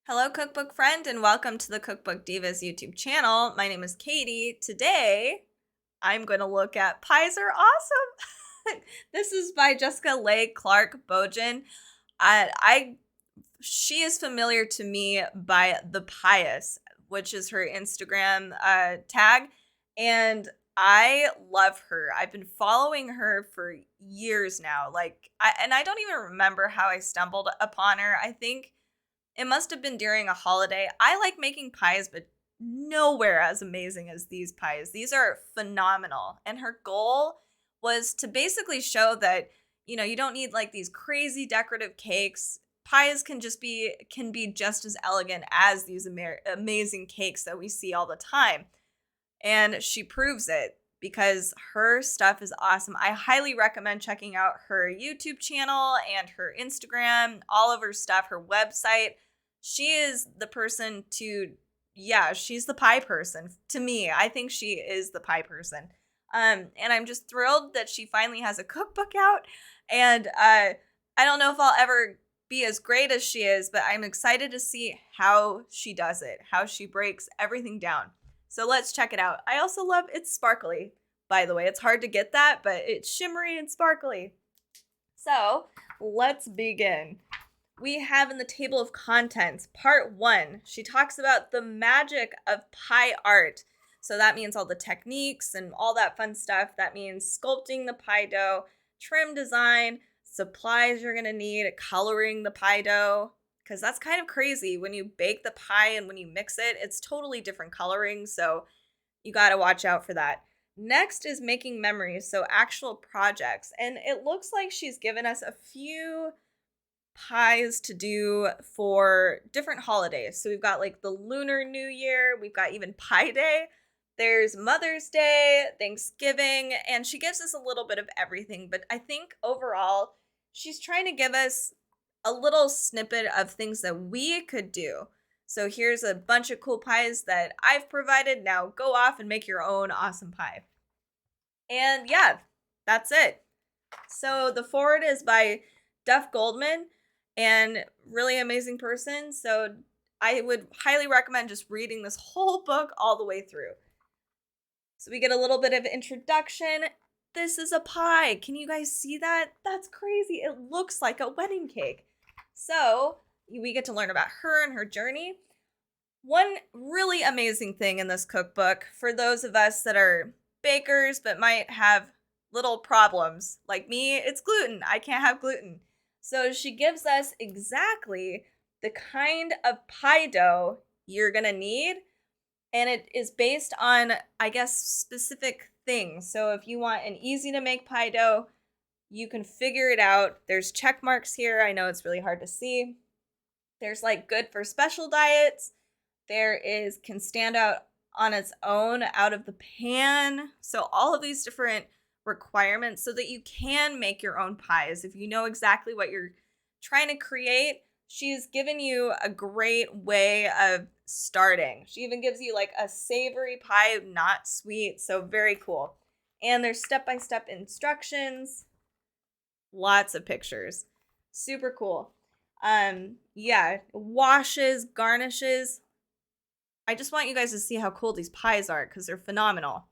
Hello, cookbook friend, and welcome to the Cookbook Divas YouTube channel. My name is Katie. Today, I'm going to look at Pies Are Awesome. This is by Jessica Leigh Clark-Bojin. She is familiar to me by The Pious, which is her Instagram tag, and I love her. I've been following her for years now. I don't even remember how I stumbled upon her. I think it must have been during a holiday. I like making pies, but nowhere as amazing as these pies. These are phenomenal. And her goal was to basically show that, you don't need like these crazy decorative cakes. Pies can be just as elegant as these amazing cakes that we see all the time. And she proves it because her stuff is awesome. I highly recommend checking out her YouTube channel and her Instagram, all of her stuff, her website. She is the person she's the pie person. To me, I think she is the pie person. And I'm just thrilled that she finally has a cookbook out. And I don't know if I'll ever be as great as she is, but I'm excited to see how she does it, how she breaks everything down. So let's check it out. I also love it's sparkly, by the way. It's hard to get that, but it's shimmery and sparkly. So let's begin. We have in the table of contents, part 1. She talks about the magic of pie art. So that means all the techniques and all that fun stuff. That means sculpting the pie dough, trim design, supplies you're going to need, coloring the pie dough, because that's kind of crazy. When you bake the pie and when you mix it, it's totally different coloring, so you got to watch out for that. Next is making memories, so actual projects. And it looks like she's given us a few pies to do for different holidays. So we've got like the Lunar New Year, we've got even Pie Day, there's Mother's Day, Thanksgiving, and she gives us a little bit of everything. But I think overall, she's trying to give us a little snippet of things that we could do. So here's a bunch of cool pies that I've provided. Now go off and make your own awesome pie. And yeah, that's it. So the foreword is by Duff Goldman, and really amazing person. So I would highly recommend just reading this whole book all the way through. So we get a little bit of introduction. This is a pie. Can you guys see that? That's crazy. It looks like a wedding cake. So we get to learn about her and her journey. One really amazing thing in this cookbook for those of us that are bakers but might have little problems, like me, it's gluten. I can't have gluten. So she gives us exactly the kind of pie dough you're going to need. And it is based on, I guess, specific things. So if you want an easy to make pie dough, you can figure it out. There's check marks here. I know it's really hard to see. There's like good for special diets. There is can stand out on its own out of the pan. So all of these different requirements so that you can make your own pies. If you know exactly what you're trying to create, she's given you a great way of starting. She even gives you like a savory pie, not sweet. So very cool. And there's step-by-step instructions, lots of pictures. Super cool. Washes, garnishes. I just want you guys to see how cool these pies are because they're phenomenal.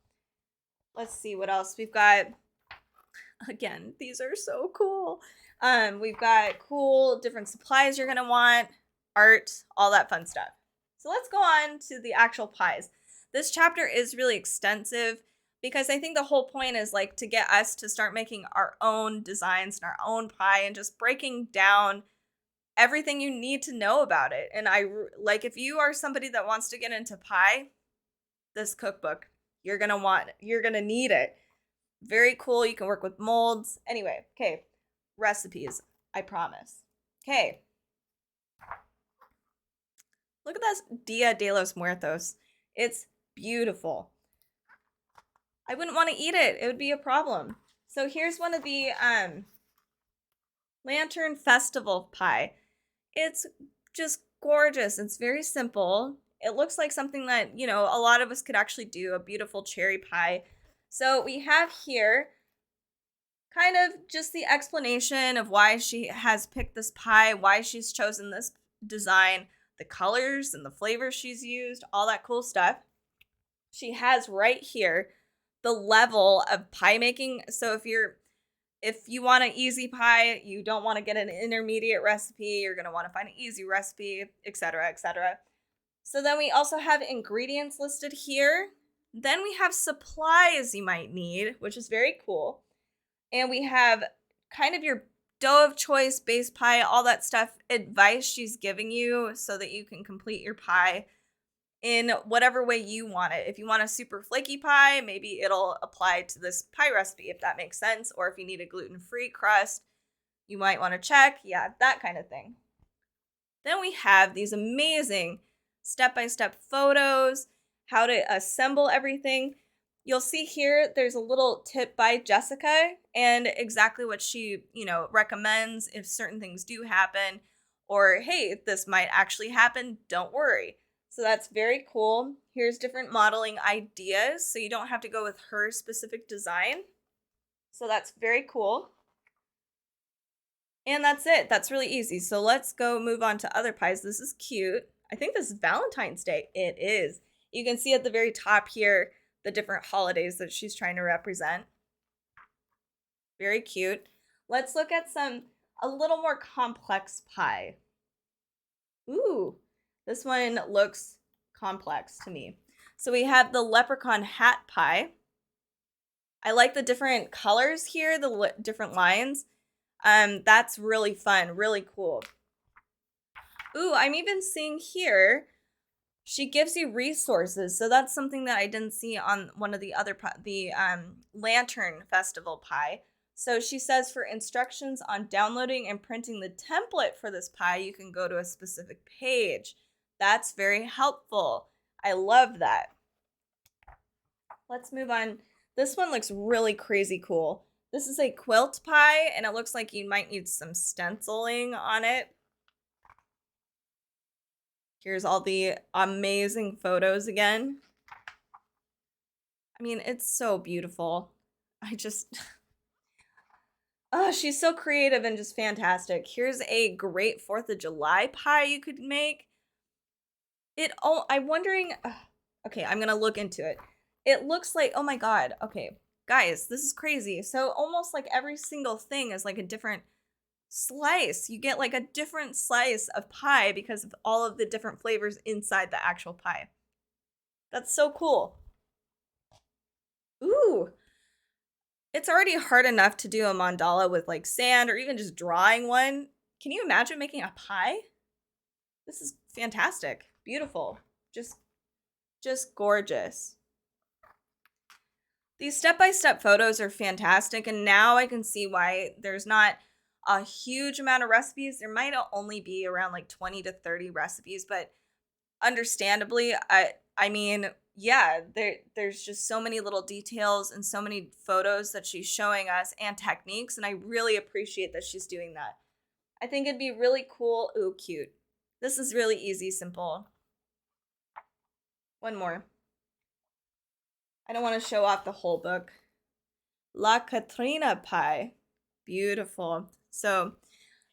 Let's see what else we've got. Again, these are so cool. We've got cool different supplies you're gonna want, art, all that fun stuff. So let's go on to the actual pies. This chapter is really extensive because I think the whole point is like to get us to start making our own designs and our own pie and just breaking down everything you need to know about it. And if you are somebody that wants to get into pie, this cookbook, you're going to need it. Very cool. You can work with molds. Anyway, okay. Recipes, I promise. Okay. Look at this Dia de los Muertos. It's beautiful. I wouldn't want to eat it. It would be a problem. So here's one of the Lantern Festival pie. It's just gorgeous. It's very simple. It looks like something that, a lot of us could actually do, a beautiful cherry pie. So we have here kind of just the explanation of why she has picked this pie, why she's chosen this design, the colors and the flavors she's used, all that cool stuff. She has right here the level of pie making. So if you want an easy pie, you don't want to get an intermediate recipe, you're going to want to find an easy recipe, etc., etc. So then we also have ingredients listed here. Then we have supplies you might need, which is very cool. And we have kind of your dough of choice, base pie, all that stuff, advice she's giving you so that you can complete your pie in whatever way you want it. If you want a super flaky pie, maybe it'll apply to this pie recipe, if that makes sense. Or if you need a gluten-free crust, you might want to check. Yeah, that kind of thing. Then we have these amazing step-by-step photos, how to assemble everything. You'll see here, there's a little tip by Jessica and exactly what she, recommends if certain things do happen, or, hey, this might actually happen, don't worry. So that's very cool. Here's different modeling ideas, so you don't have to go with her specific design. So that's very cool. And that's it. That's really easy. So let's go move on to other pies. This is cute. I think this is Valentine's Day. It is. You can see at the very top here the different holidays that she's trying to represent. Very cute. Let's look at a little more complex pie. Ooh, this one looks complex to me. So we have the leprechaun hat pie. I like the different colors here, the different lines. That's really fun, really cool. Ooh, I'm even seeing here, she gives you resources. So that's something that I didn't see on one of the other, Lantern Festival pie. So she says for instructions on downloading and printing the template for this pie, you can go to a specific page. That's very helpful. I love that. Let's move on. This one looks really crazy cool. This is a quilt pie, and it looks like you might need some stenciling on it. Here's all the amazing photos again. I mean, it's so beautiful. Oh, she's so creative and just fantastic. Here's a great 4th of July pie you could make. I'm wondering, okay, I'm gonna look into it. It looks like, oh my God, okay, guys, this is crazy. So almost like every single thing is like a different slice. You get like a different slice of pie because of all of the different flavors inside the actual pie. That's so cool. Ooh, it's already hard enough to do a mandala with like sand or even just drawing one. Can you imagine making a pie? This is fantastic. Beautiful. Just gorgeous. These step-by-step photos are fantastic, and now I can see why there's not a huge amount of recipes. There might only be around like 20 to 30 recipes, but understandably, I mean, yeah, there's just so many little details and so many photos that she's showing us and techniques, and I really appreciate that she's doing that. I think it'd be really cool. Ooh, cute. This is really easy, simple. One more. I don't want to show off the whole book. La Katrina pie. Beautiful. So,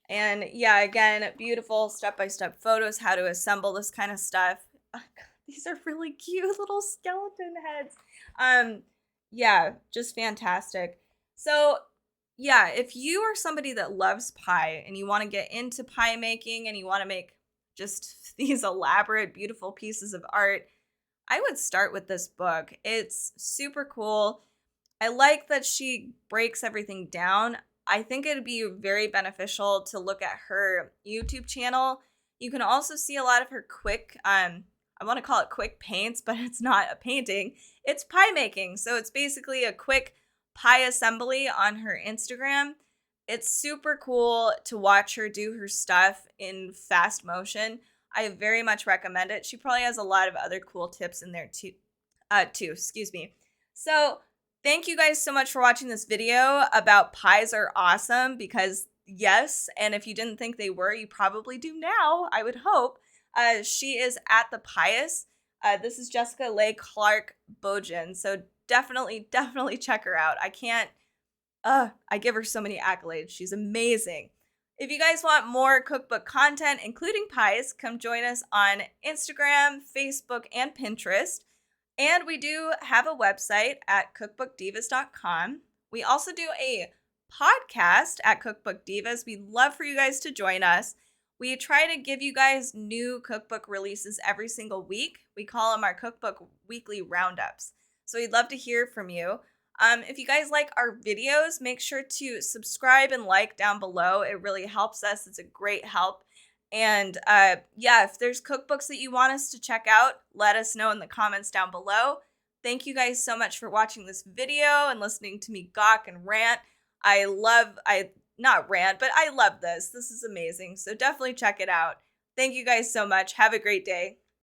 and yeah, again, beautiful step-by-step photos, how to assemble this kind of stuff. These are really cute little skeleton heads. Yeah, just fantastic. So, yeah, if you are somebody that loves pie and you want to get into pie making and you want to make just these elaborate, beautiful pieces of art, I would start with this book. It's super cool. I like that she breaks everything down. I think it'd be very beneficial to look at her YouTube channel. You can also see a lot of her quick, I want to call it quick paints, but it's not a painting. It's pie making. So it's basically a quick pie assembly on her Instagram. It's super cool to watch her do her stuff in fast motion. I very much recommend it. She probably has a lot of other cool tips in there too, excuse me. So thank you guys so much for watching this video about pies are awesome, because yes, and if you didn't think they were, you probably do now, I would hope. She is at the Pious. This is Jessica Leigh Clark-Bojin. So definitely check her out. I give her so many accolades. She's amazing. If you guys want more cookbook content, including pies, come join us on Instagram, Facebook, and Pinterest. And we do have a website at cookbookdivas.com. We also do a podcast at Cookbook Divas. We'd love for you guys to join us. We try to give you guys new cookbook releases every single week. We call them our cookbook weekly roundups. So we'd love to hear from you. If you guys like our videos, make sure to subscribe and like down below. It really helps us. It's a great help. And yeah, if there's cookbooks that you want us to check out, let us know in the comments down below. Thank you guys so much for watching this video and listening to me gawk and rant. Not rant, but I love this. This is amazing. So definitely check it out. Thank you guys so much. Have a great day.